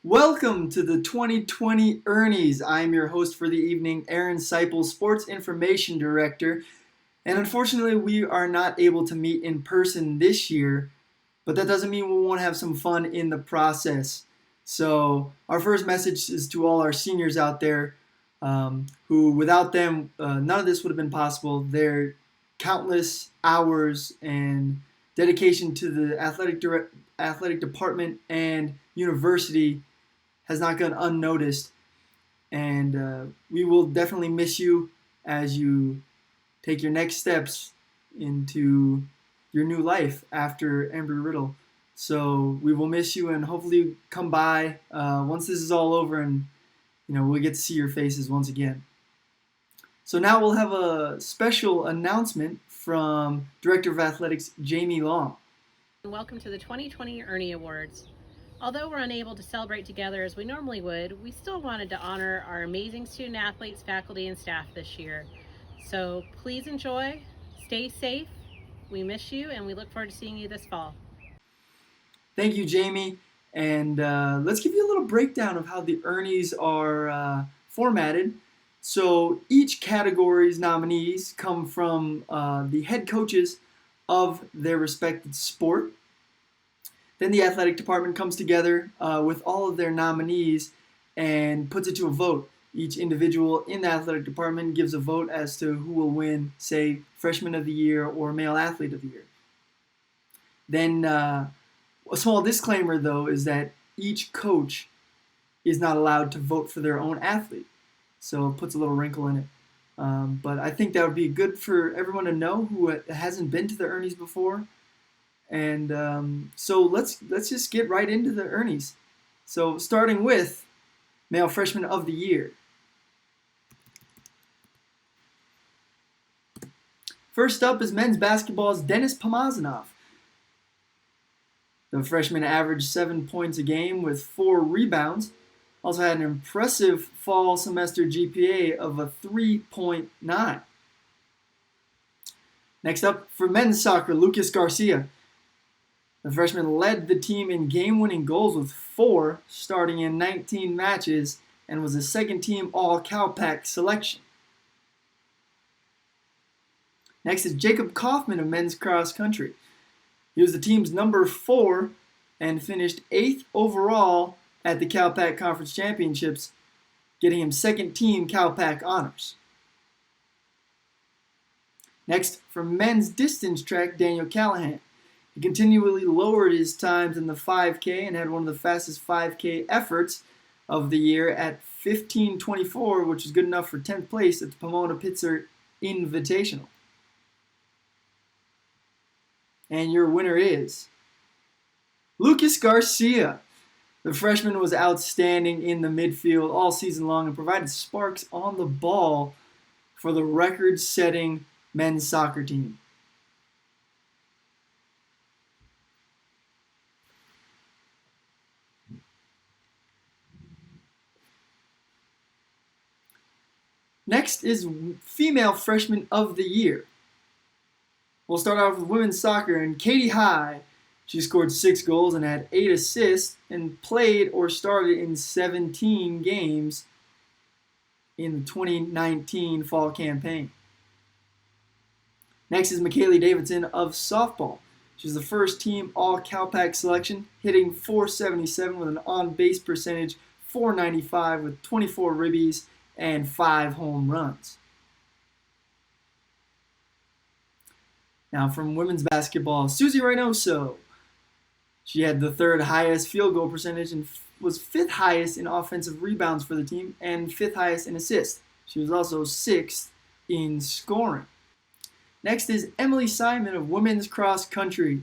Welcome to the 2020 Ernies. I'm your host for the evening, Aaron Seipel, Sports Information Director. And unfortunately, we are not able to meet in person this year, but that doesn't mean we won't have some fun in the process. So our first message is to all our seniors out there who, without them, none of this would have been possible. Their countless hours and dedication to the athletic department and university has not gone unnoticed, and we will definitely miss you as you take your next steps into your new life after Embry-Riddle. So we will miss you, and hopefully come by once this is all over, and we'll get to see your faces once again. So now we'll have a special announcement from Director of Athletics Jamie Long. Welcome to the 2020 Ernie Awards. Although we're unable to celebrate together as we normally would, we still wanted to honor our amazing student athletes, faculty, and staff this year. So please enjoy, stay safe, we miss you, and we look forward to seeing you this fall. Thank you, Jamie. And let's give you a little breakdown of how the Ernies are formatted. So each category's nominees come from the head coaches of their respected sport. Then the athletic department comes together with all of their nominees and puts it to a vote. Each individual in the athletic department gives a vote as to who will win, say, Freshman of the Year or Male Athlete of the Year. Then a small disclaimer, though, is that each coach is not allowed to vote for their own athlete. So it puts a little wrinkle in it. But I think that would be good for everyone to know who hasn't been to the Ernies before. And so let's just get right into the Ernies. So starting with Male Freshman of the Year. First up is men's basketball's Denis Pomazanov. The freshman averaged 7 points a game with 4 rebounds. Also had an impressive fall semester GPA of a 3.9. Next up for men's soccer, Lucas Garcia. The freshman led the team in game-winning goals with 4, starting in 19 matches, and was a second-team All-CalPAC selection. Next is Jacob Kaufman of men's cross country. He was the team's number 4 and finished 8th overall at the CalPAC Conference Championships, getting him second-team CalPAC honors. Next, for men's distance track, Daniel Callahan. He continually lowered his times in the 5K and had one of the fastest 5K efforts of the year at 15:24, which is good enough for 10th place at the Pomona-Pitzer Invitational. And your winner is Lucas Garcia. The freshman was outstanding in the midfield all season long and provided sparks on the ball for the record-setting men's soccer team. Next is Female Freshman of the Year. We'll start off with women's soccer, and Katie High. She scored 6 goals and had 8 assists and played or started in 17 games in the 2019 fall campaign. Next is McKaylee Davidson of softball. She's the first team All-CalPAC selection, hitting .477 with an on-base percentage .495 with 24 ribbies and 5 home runs. Now from women's basketball, Susie Reynoso. She had the 3rd highest field goal percentage and was 5th highest in offensive rebounds for the team and 5th highest in assists. She was also 6th in scoring. Next is Emily Simon of women's cross country.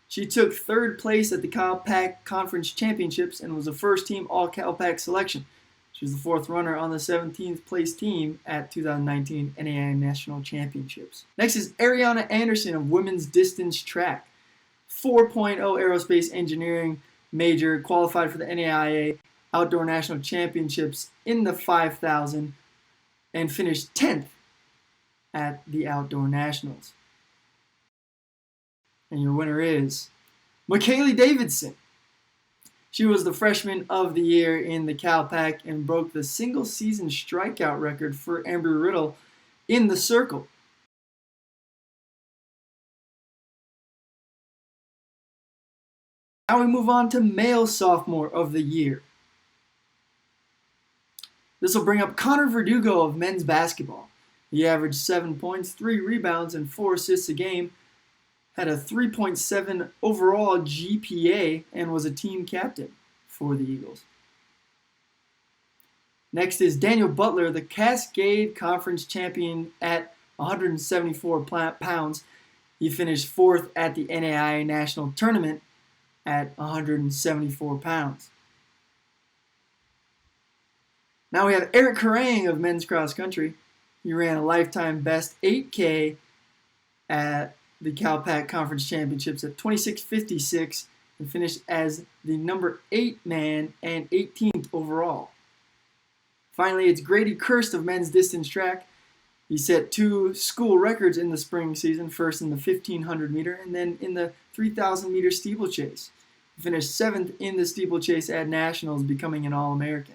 She took 3rd place at the CalPAC Conference Championships and was a first-team All-CalPAC selection. She was the 4th runner on the 17th place team at 2019 NAIA National Championships. Next is Ariana Anderson of women's distance track. 4.0 aerospace engineering major, qualified for the NAIA Outdoor National Championships in the 5,000 and finished 10th at the Outdoor Nationals. And your winner is McKaylee Davidson. She was the freshman of the year in the Cal Pac and broke the single-season strikeout record for Embry-Riddle in the circle. Now we move on to male sophomore of the year. This will bring up Connor Verdugo of men's basketball. He averaged 7 points, 3 rebounds, and 4 assists a game, had a 3.7 overall GPA, and was a team captain for the Eagles. Next is Daniel Butler, the Cascade Conference champion at 174 pounds. He finished 4th at the NAIA National Tournament at 174 pounds. Now we have Eric Kerrang of men's cross country. He ran a lifetime best 8K at the Cal Pac Conference Championships at 26:56 and finished as the number 8 man and 18th overall. Finally, it's Grady Kirst of men's distance track. He set 2 school records in the spring season, first in the 1500 meter and then in the 3000 meter steeplechase. He finished 7th in the steeplechase at nationals, becoming an All-American.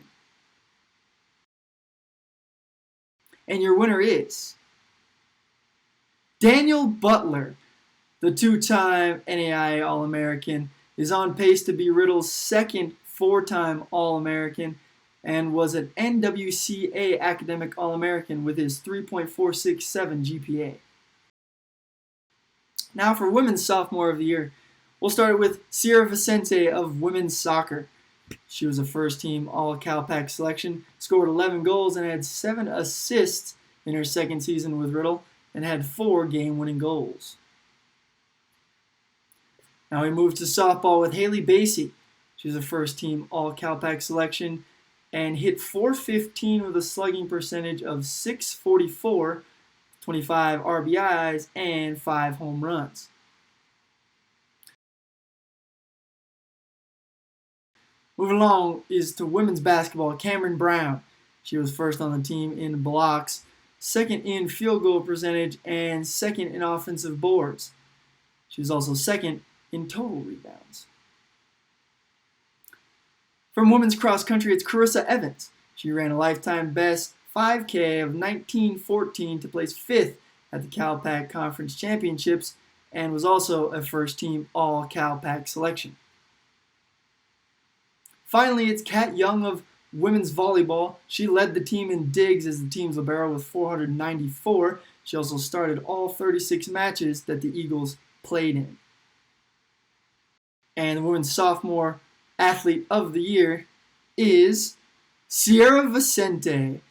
And your winner is Daniel Butler, the 2-time NAIA All-American, is on pace to be Riddle's second 4-time All-American and was an NWCA Academic All-American with his 3.467 GPA. Now for Women's Sophomore of the Year, we'll start with Sierra Vicente of women's soccer. She was a first-team All-Cal Pac selection, scored 11 goals, and had 7 assists in her second season with Riddle, and had 4 game-winning goals. Now we move to softball with Haley Basie. She was a first-team All-Cal Pac selection and hit .415 with a slugging percentage of .644, 25 RBIs, and 5 home runs. Moving along is to women's basketball, Cameron Brown. She was first on the team in blocks, second in field goal percentage, and second in offensive boards. She was also second in total rebounds. From women's cross country, it's Carissa Evans. She ran a lifetime best 5K of 19:14 to place 5th at the Cal Pac Conference Championships and was also a first-team All-Cal Pac selection. Finally, it's Kat Young of women's volleyball. She led the team in digs as the team's libero with 494. She also started all 36 matches that the Eagles played in. And the women's sophomore athlete of the year is Sierra Vicente.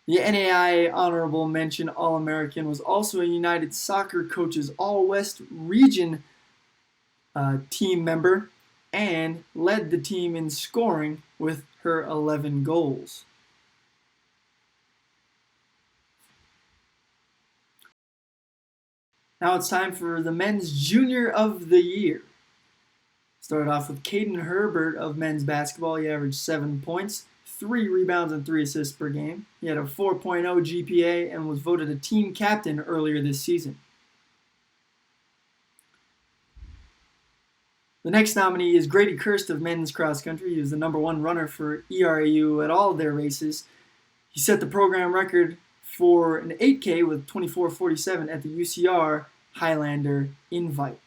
The NAIA Honorable Mention All-American, was also a United Soccer Coaches All-West Region team member and led the team in scoring with her 11 goals. Now it's time for the men's junior of the year. Started off with Caden Herbert of men's basketball. He averaged 7 points, 3 rebounds, and 3 assists per game. He had a 4.0 GPA and was voted a team captain earlier this season. The next nominee is Grady Kirst of men's cross country. He was the number 1 runner for ERAU at all of their races. He set the program record for an 8K with 24:47 at the UCR Highlander Invite.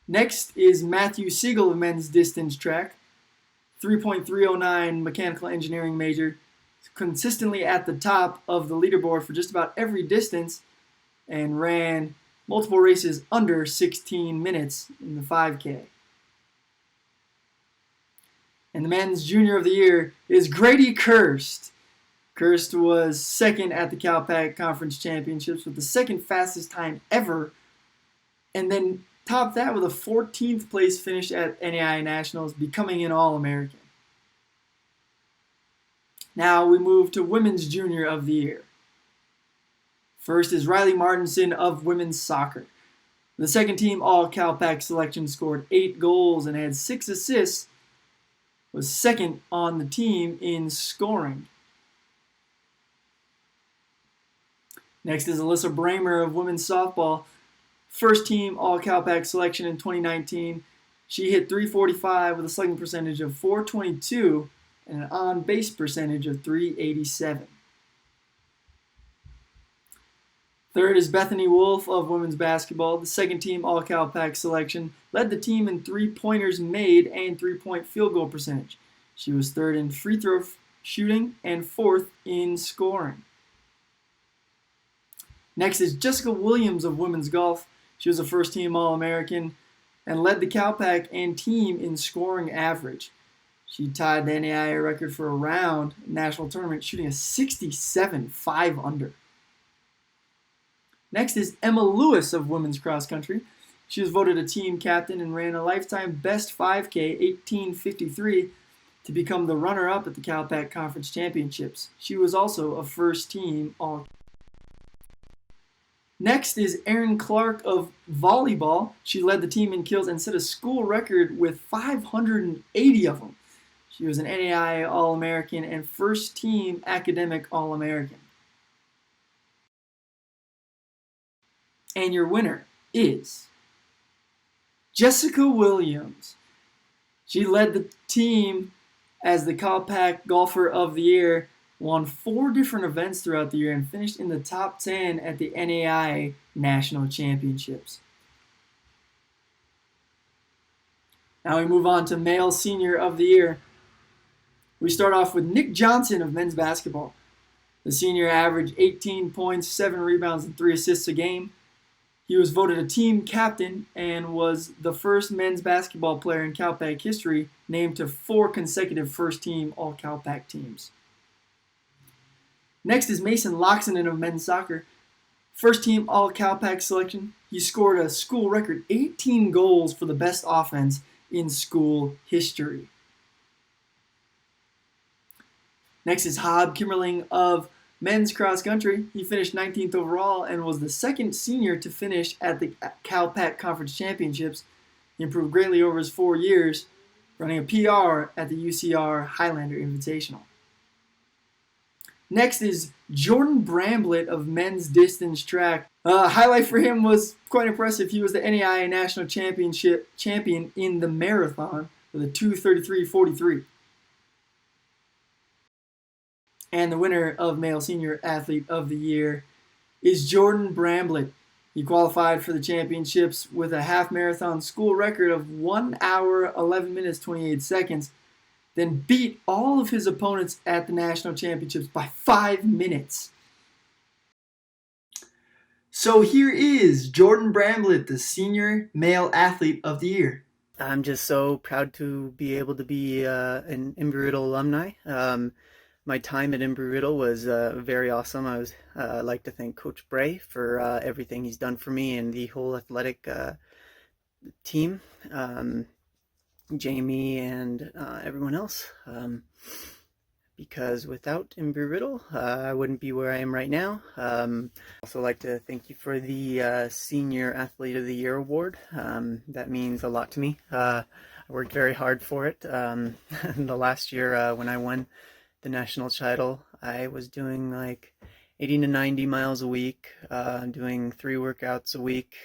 Next is Matthew Siegel of men's distance track. 3.309 mechanical engineering major. Consistently at the top of the leaderboard for just about every distance and ran multiple races under 16 minutes in the 5K. And the men's junior of the year is Grady Kirst. Kirst was second at the Cal Pac Conference Championships with the second fastest time ever, and then topped that with a 14th place finish at NAIA Nationals, becoming an All-American. Now we move to women's junior of the year. First is Riley Martinson of women's soccer. The second team All-Cal Pac selection, scored 8 goals and had 6 assists, was second on the team in scoring. Next is Alyssa Bramer of women's softball. First team All-Cal Pac selection in 2019. She hit .345 with a slugging percentage of .422 and an on-base percentage of .387. Third is Bethany Wolf of women's basketball, the second-team All-Cal Pac selection, led the team in three-pointers made and three-point field goal percentage. She was third in free throw shooting and fourth in scoring. Next is Jessica Williams of women's golf. She was a first-team All-American and led the Cal Pac and team in scoring average. She tied the NAIA record for a round national tournament, shooting a 67 5-under. Next is Emma Lewis of women's cross country. She was voted a team captain and ran a lifetime best 5K 18:53 to become the runner-up at the Cal Pac Conference Championships. She was also a first-team All. Next is Erin Clark of volleyball. She led the team in kills and set a school record with 580 of them. She was an NAIA All-American and first-team academic All-American. And your winner is Jessica Williams. She led the team as the Cal Pac Golfer of the Year, won 4 different events throughout the year, and finished in the top 10 at the NAIA National Championships. Now we move on to Male Senior of the Year. We start off with Nick Johnson of men's basketball. The senior averaged 18 points, 7 rebounds, and 3 assists a game. He was voted a team captain and was the first men's basketball player in Cal Pac history named to 4 consecutive first-team All-Cal Pac teams. Next is Mason Loxonen of men's soccer. First-team All-Cal Pac selection. He scored a school record 18 goals for the best offense in school history. Next is Hob Kimmerling of men's cross country. He finished 19th overall and was the second senior to finish at the Cal Pac Conference Championships. He improved greatly over his 4 years, running a PR at the UCR Highlander Invitational. Next is Jordan Bramblett of men's distance track. Highlight for him was quite impressive. He was the NAIA National champion in the marathon with a 2:33.43. And the winner of Male Senior Athlete of the Year is Jordan Bramblett. He qualified for the championships with a half marathon school record of 1 hour, 11 minutes, 28 seconds, then beat all of his opponents at the national championships by 5 minutes. So here is Jordan Bramblett, the Senior Male Athlete of the Year. I'm just so proud to be able to be an Embry-Riddle alumni. My time at Embry-Riddle was very awesome. I'd like to thank Coach Bray for everything he's done for me and the whole athletic team, Jamie and everyone else. Because without Embry-Riddle, I wouldn't be where I am right now. Also like to thank you for the Senior Athlete of the Year award. That means a lot to me. I worked very hard for it. The last year when I won the national title, I was doing like 80 to 90 miles a week, doing 3 workouts a week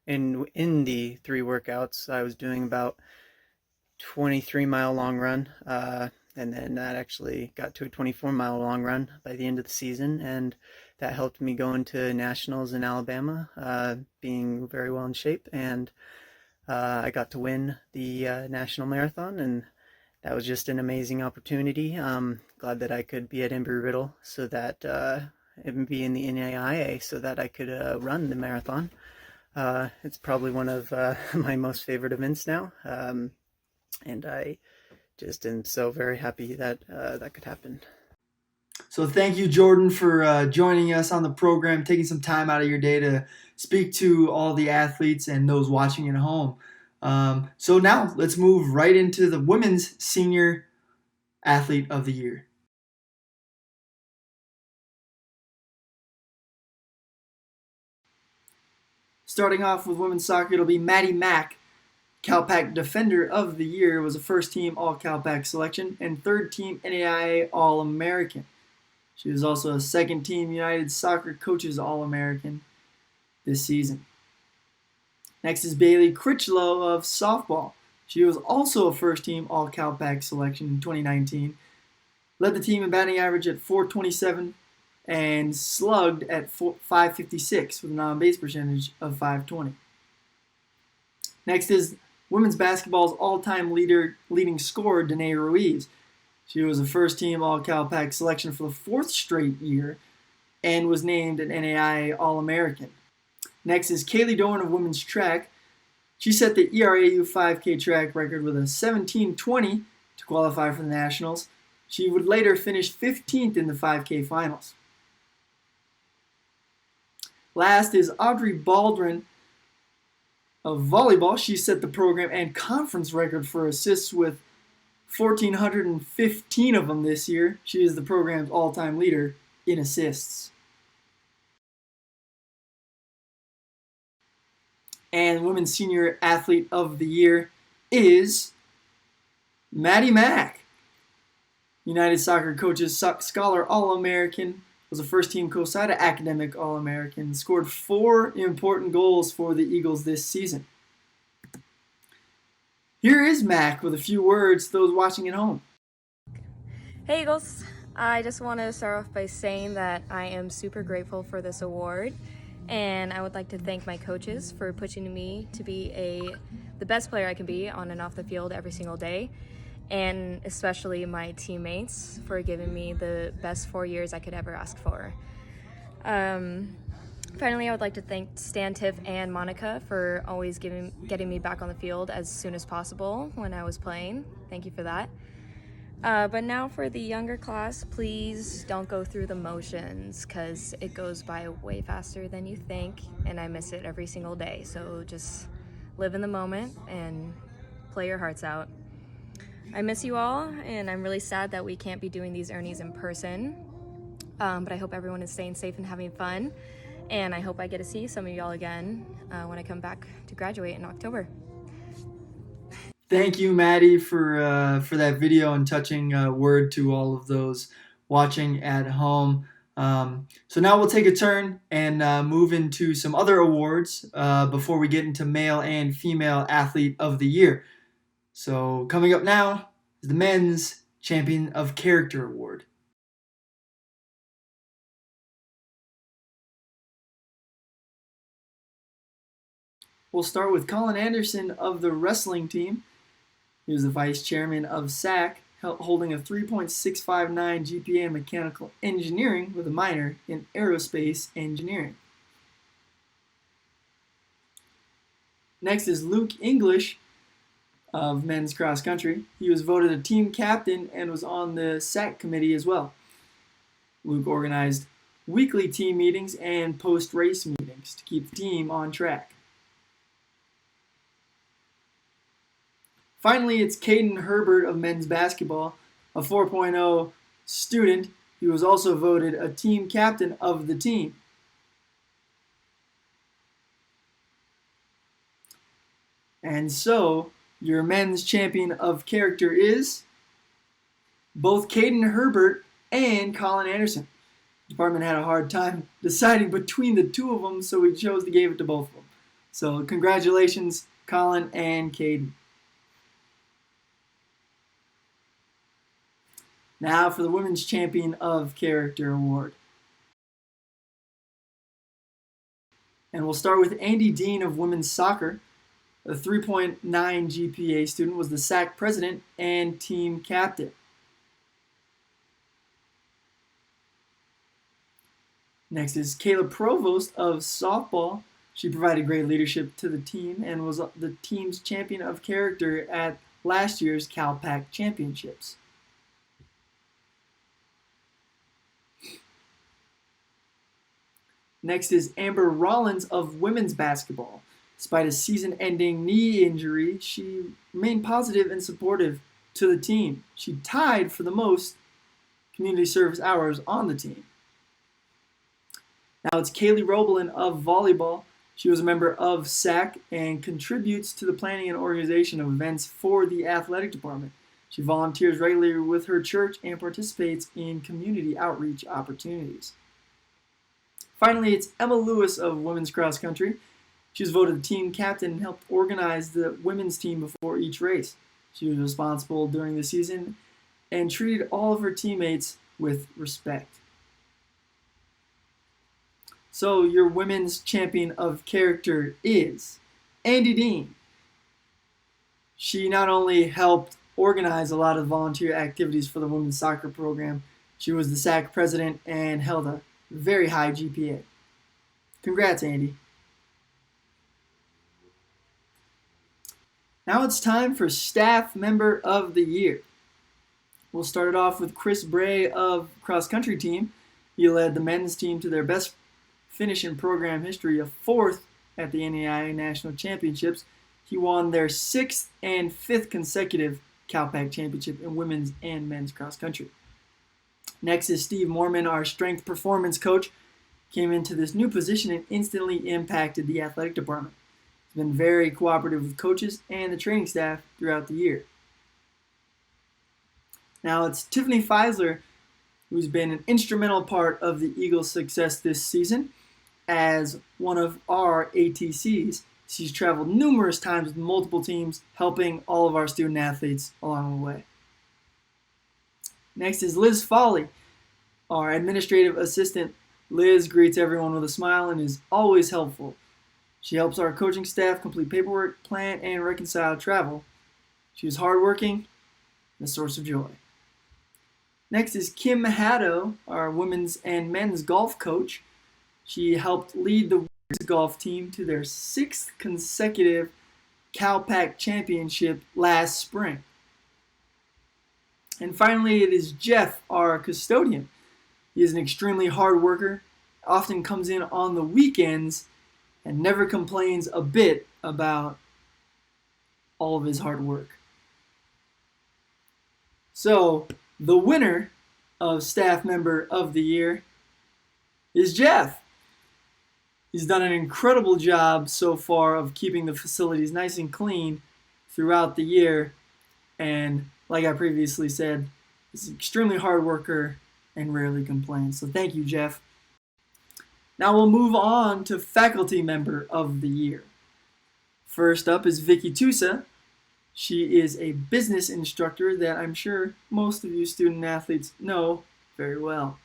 in the 3 workouts, I was doing about 23-mile long run, and then that actually got to a 24-mile long run by the end of the season, and that helped me go into nationals in Alabama, being very well in shape, and I got to win the national marathon, and that was just an amazing opportunity. Glad that I could be at Embry-Riddle so that and be in the NAIA so that I could run the marathon. It's probably one of my most favorite events now, and I just am so very happy that that could happen. So thank you, Jordan, for joining us on the program, taking some time out of your day to speak to all the athletes and those watching at home. So now let's move right into the Women's Senior Athlete of the Year. Starting off with women's soccer, it'll be Maddie Mack. Cal Pac Defender of the Year, was a first-team All-Cal Pac selection and third-team NAIA All-American. She was also a second-team United Soccer Coaches All-American this season. Next is Bailey Critchlow of softball. She was also a first-team All-Cal Pac selection in 2019. Led the team in batting average at .427 and slugged at .556 with an on-base percentage of .520. Next is women's basketball's all-time leading scorer, Danae Ruiz. She was a first-team All-Cal Pac selection for the 4th straight year and was named an NAIA All-American. Next is Kaylee Dorn of women's track. She set the ERAU 5K track record with a 17:20 to qualify for the Nationals. She would later finish 15th in the 5K finals. Last is Audrey Baldwin of volleyball. She set the program and conference record for assists with 1,415 of them this year. She is the program's all-time leader in assists. And Women's Senior Athlete of the Year is Maddie Mack. United Soccer Coaches Scholar All-American, was a first-team COSADA Academic All-American, scored 4 important goals for the Eagles this season. Here is Mack with a few words to those watching at home. Hey Eagles, I just want to start off by saying that I am super grateful for this award, and I would like to thank my coaches for pushing me to be the best player I can be on and off the field every single day, and especially my teammates for giving me the best 4 years I could ever ask for. Finally, I would like to thank Stan, Tiff, and Monica for always getting me back on the field as soon as possible when I was playing. Thank you for that. But now for the younger class, please don't go through the motions, because it goes by way faster than you think, and I miss it every single day. So just live in the moment and play your hearts out. I miss you all, and I'm really sad that we can't be doing these Ernies in person. But I hope everyone is staying safe and having fun, and I hope I get to see some of y'all again when I come back to graduate in October. Thank you, Maddie, for that video and touching word to all of those watching at home. So now we'll take a turn and move into some other awards before we get into Male and Female Athlete of the Year. So coming up now is the Men's Champion of Character Award. We'll start with Colin Anderson of the wrestling team. He was the vice chairman of SAC, holding a 3.659 GPA in mechanical engineering with a minor in aerospace engineering. Next is Luke English of men's cross country. He was voted a team captain and was on the SAC committee as well. Luke organized weekly team meetings and post-race meetings to keep the team on track. Finally, it's Caden Herbert of men's basketball, a 4.0 student. He was also voted a team captain of the team. And so, your men's champion of character is both Caden Herbert and Colin Anderson. The department had a hard time deciding between the two of them, so we chose to give it to both of them. So congratulations, Colin and Caden. Now for the Women's Champion of Character Award. And we'll start with Andy Dean of women's soccer. A 3.9 GPA student, was the SAC president and team captain. Next is Kayla Provost of softball. She provided great leadership to the team and was the team's champion of character at last year's Cal Pac Championships. Next is Amber Rollins of women's basketball. Despite a season-ending knee injury, she remained positive and supportive to the team. She tied for the most community service hours on the team. Now it's Kaylee Roblin of volleyball. She was a member of SAC and contributes to the planning and organization of events for the athletic department. She volunteers regularly with her church and participates in community outreach opportunities. Finally, it's Emma Lewis of women's cross country. She was voted the team captain and helped organize the women's team before each race. She was responsible during the season and treated all of her teammates with respect. So your women's champion of character is Andy Dean. She not only helped organize a lot of volunteer activities for the women's soccer program, she was the SAC president and held a very high GPA. Congrats, Andy. Now it's time for Staff Member of the Year. We'll start it off with Chris Bray of cross country team. He led the men's team to their best finish in program history, a 4th at the NAIA National Championships. He won their 6th and 5th consecutive CalPAC Championship in women's and men's cross country. Next is Steve Mormon, our strength performance coach. Came into this new position and instantly impacted the athletic department. He's been very cooperative with coaches and the training staff throughout the year. Now it's Tiffany Feisler, who's been an instrumental part of the Eagles' success this season. As one of our ATCs, she's traveled numerous times with multiple teams, helping all of our student athletes along the way. Next is Liz Foley, our administrative assistant. Liz greets everyone with a smile and is always helpful. She helps our coaching staff complete paperwork, plan, and reconcile travel. She is hardworking and a source of joy. Next is Kim Haddo, our women's and men's golf coach. She helped lead the women's golf team to their 6th consecutive CalPAC championship last spring. And finally, it is Jeff, our custodian. He is an extremely hard worker, often comes in on the weekends, and never complains a bit about all of his hard work. So, the winner of Staff Member of the Year is Jeff. He's done an incredible job so far of keeping the facilities nice and clean throughout the year. And like I previously said, he's an extremely hard worker and rarely complains. So thank you, Jeff. Now we'll move on to Faculty Member of the Year. First up is Vicky Tusa. She is a business instructor that I'm sure most of you student athletes know very well.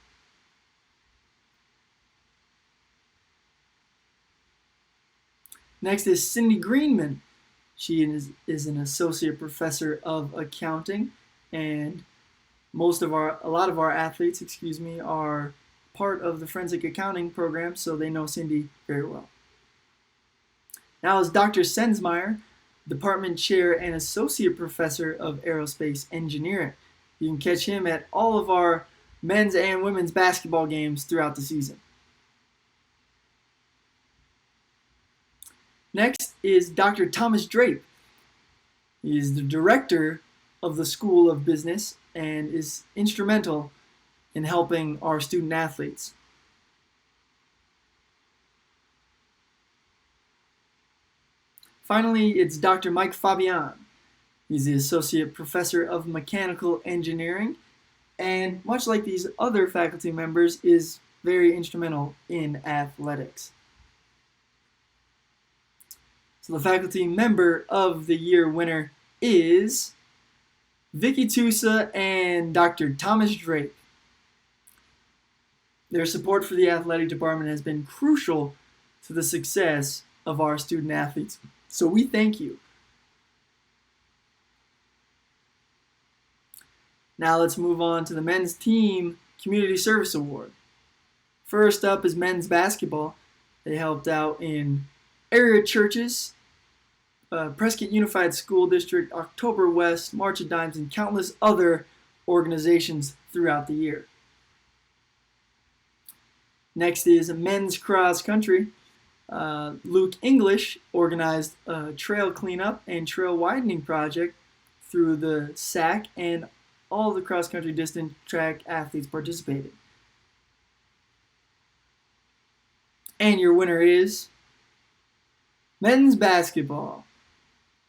Next is Cindy Greenman. She is an associate professor of accounting, and a lot of our athletes, are part of the forensic accounting program, so they know Cindy very well. Now is Dr. Sensmeyer, department chair and associate professor of aerospace engineering. You can catch him at all of our men's and women's basketball games throughout the season. Next is Dr. Thomas Drape. He is the director of the School of Business and is instrumental in helping our student athletes. Finally, it's Dr. Mike Fabian. He's the associate professor of mechanical engineering, and much like these other faculty members, is very instrumental in athletics. So the Faculty Member of the Year winner is Vicky Tusa and Dr. Thomas Drake. Their support for the athletic department has been crucial to the success of our student athletes. So we thank you. Now let's move on to the Men's Team Community Service Award. First up is men's basketball. They helped out in area churches, Prescott Unified School District, October West, March of Dimes, and countless other organizations throughout the year. Next is men's cross country. Luke English organized a trail cleanup and trail widening project through the SAC, and all the cross country distance track athletes participated. And your winner is men's basketball.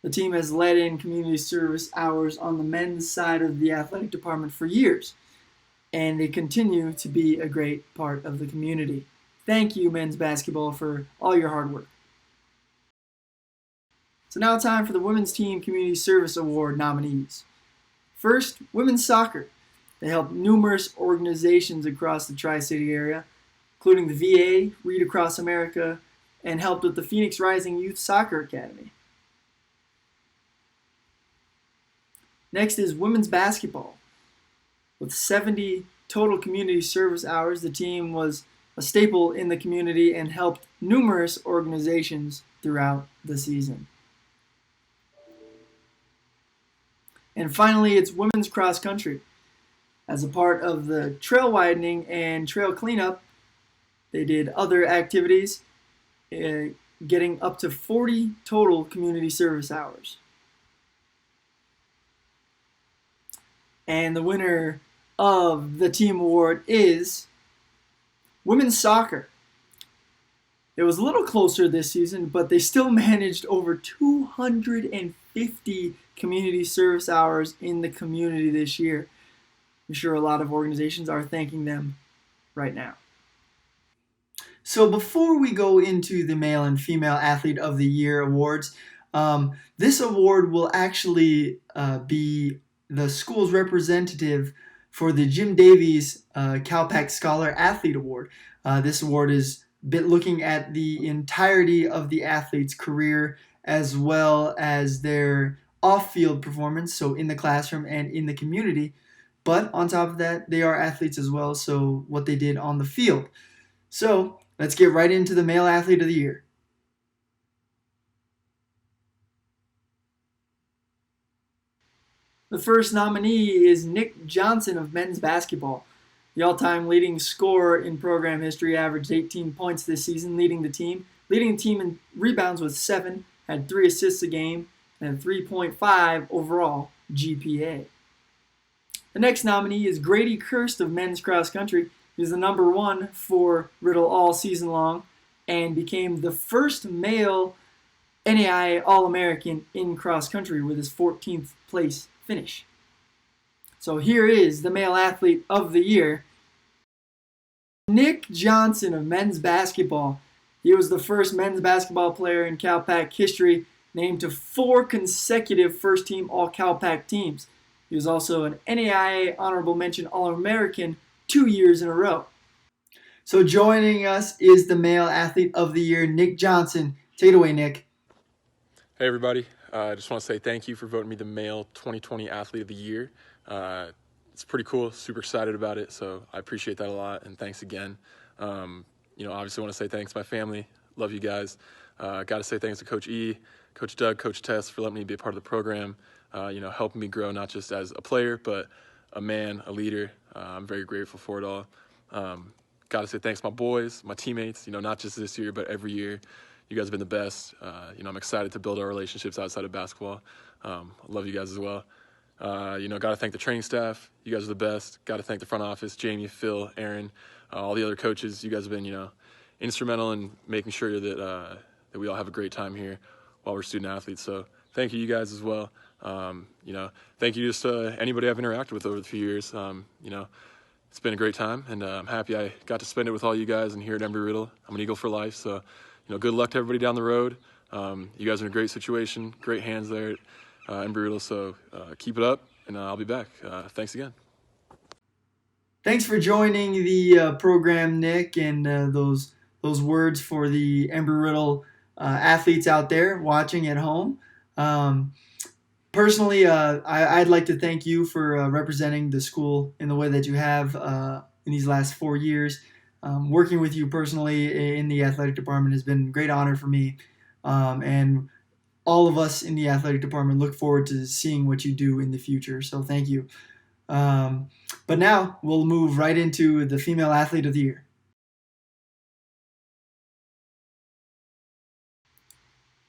The team has led in community service hours on the men's side of the athletic department for years, and they continue to be a great part of the community. Thank you, men's basketball, for all your hard work. So now it's time for the Women's Team Community Service Award nominees. First, women's soccer. They helped numerous organizations across the Tri-City area, including the VA, Read Across America, and helped with the Phoenix Rising Youth Soccer Academy. Next is women's basketball. With 70 total community service hours, the team was a staple in the community and helped numerous organizations throughout the season. And finally, it's women's cross country. As a part of the trail widening and trail cleanup, they did other activities, getting up to 40 total community service hours. And the winner of the team award is women's soccer. It was a little closer this season, but they still managed over 250 community service hours in the community this year. I'm sure a lot of organizations are thanking them right now. So before we go into the Male and Female Athlete of the Year awards, this award will actually be the school's representative for the Jim Davies CalPAC Scholar Athlete Award. This award is looking at the entirety of the athlete's career as well as their off-field performance, so in the classroom and in the community. But on top of that, they are athletes as well, so what they did on the field. So let's get right into the Male Athlete of the Year. The first nominee is Nick Johnson of men's basketball. The all-time leading scorer in program history, averaged 18 points this season, leading the team in rebounds with 7, had 3 assists a game, and a 3.5 overall GPA. The next nominee is Grady Kirst of men's cross country. He was the number 1 for Riddle all season long and became the first male NAIA All-American in cross country with his 14th place finish. So here is the Male Athlete of the Year, Nick Johnson of men's basketball. He was the first men's basketball player in CalPAC history named to 4 consecutive first-team All-CalPAC teams. He was also an NAIA Honorable Mention All-American 2 years in a row. So joining us is the Male Athlete of the Year, Nick Johnson. Take it away, Nick. Hey, everybody. I just want to say thank you for voting me the Male 2020 Athlete of the Year. It's pretty cool. Super excited about it, so I appreciate that a lot, and thanks again. Obviously want to say thanks to my family. Love you guys. Got to say thanks to Coach E, Coach Doug, Coach Tess for letting me be a part of the program, helping me grow not just as a player, but a man, a leader. I'm very grateful for it all. Got to say thanks to my boys, my teammates, not just this year, but every year. You guys have been the best. I'm excited to build our relationships outside of basketball. I love you guys as well. Got to thank the training staff. You guys are the best. Got to thank the front office, Jamie, Phil, Aaron, all the other coaches. You guys have been, instrumental in making sure that we all have a great time here while we're student athletes. So thank you guys as well. Thank you just to anybody I've interacted with over the few years. It's been a great time, and I'm happy I got to spend it with all you guys and here at Embry-Riddle. I'm an Eagle for life, so good luck to everybody down the road. You guys are in a great situation, great hands there at Embry-Riddle, so keep it up, and I'll be back. Thanks again. Thanks for joining the program, Nick, and those words for the Embry-Riddle athletes out there watching at home. Personally, I'd like to thank you for representing the school in the way that you have in these last 4 years. Working with you personally in the athletic department has been a great honor for me, and all of us in the athletic department look forward to seeing what you do in the future, so thank you. But now we'll move right into the Female Athlete of the Year.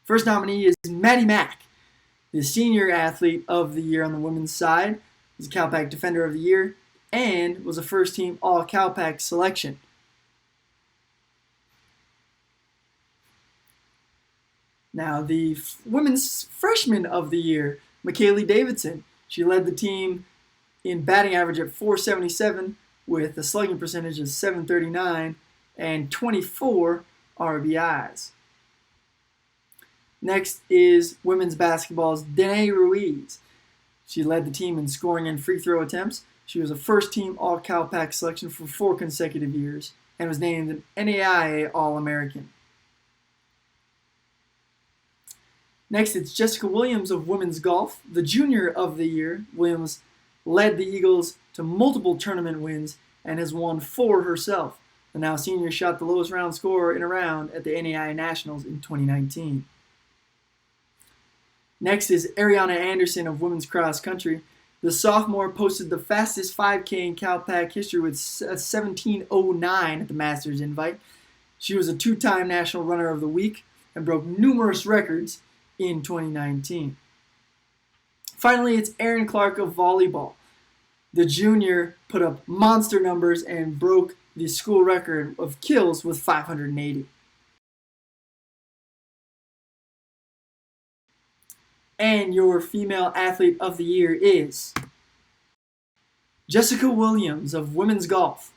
First nominee is Maddie Mack, the Senior Athlete of the Year on the women's side. He's a CalPAC Defender of the Year and was a first-team All-CalPAC selection. Now, the Women's Freshman of the Year, McKaylee Davidson. She led the team in batting average at .477 with a slugging percentage of .739 and 24 RBIs. Next is women's basketball's Danae Ruiz. She led the team in scoring and free throw attempts. She was a first-team All-Cal Pac selection for 4 consecutive years and was named an NAIA All-American. Next, it's Jessica Williams of women's golf, the junior of the year. Williams led the Eagles to multiple tournament wins and has won 4 herself. The now senior shot the lowest round score in a round at the NAIA Nationals in 2019. Next is Ariana Anderson of women's cross country. The sophomore posted the fastest 5K in Cal Pac history with a 17:09 at the Masters invite. She was a 2-time National Runner of the Week and broke numerous records in 2019. Finally, it's Aaron Clark of volleyball. The junior put up monster numbers and broke the school record of kills with 580. And your female athlete of the year is Jessica Williams of women's golf.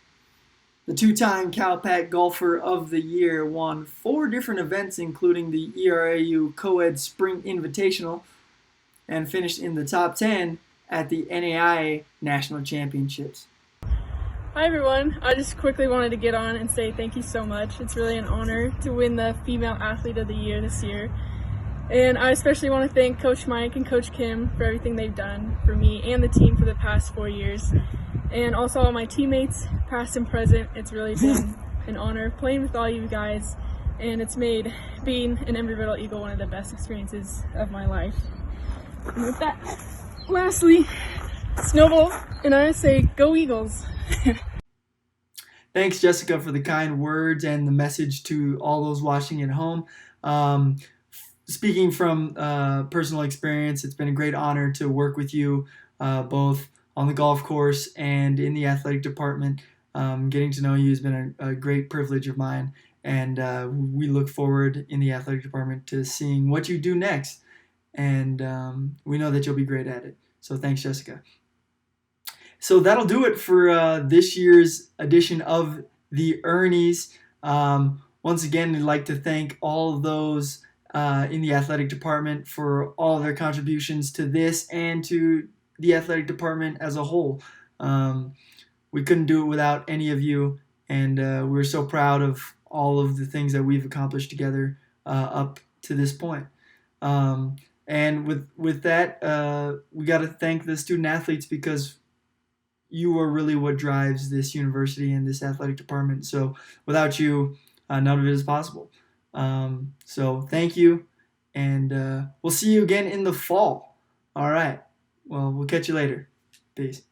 The 2-time Cal Pac Golfer of the Year won 4 different events, including the ERAU Co-Ed Spring Invitational, and finished in the top 10 at the NAIA National Championships. Hi everyone, I just quickly wanted to get on and say thank you so much. It's really an honor to win the Female Athlete of the Year this year. And I especially want to thank Coach Mike and Coach Kim for everything they've done for me and the team for the past 4 years. And also all my teammates, past and present. It's really been an honor playing with all you guys, and it's made being an Embry-Riddle Eagle one of the best experiences of my life. And with that, lastly, Snowball and I say go Eagles. Thanks, Jessica, for the kind words and the message to all those watching at home. Speaking from personal experience, it's been a great honor to work with you both on the golf course and in the athletic department. Getting to know you has been a great privilege of mine, and we look forward in the athletic department to seeing what you do next, and we know that you'll be great at it. So thanks, Jessica. So that'll do it for this year's edition of the Ernies. Once again, I'd like to thank all of those in the athletic department for all of their contributions to this and to the athletic department as a whole. We couldn't do it without any of you, and we're so proud of all of the things that we've accomplished together up to this point. And with that, we got to thank the student athletes, because you are really what drives this university and this athletic department. So without you, none of it is possible. So thank you, and we'll see you again in the fall. All right. Well, we'll catch you later. Peace.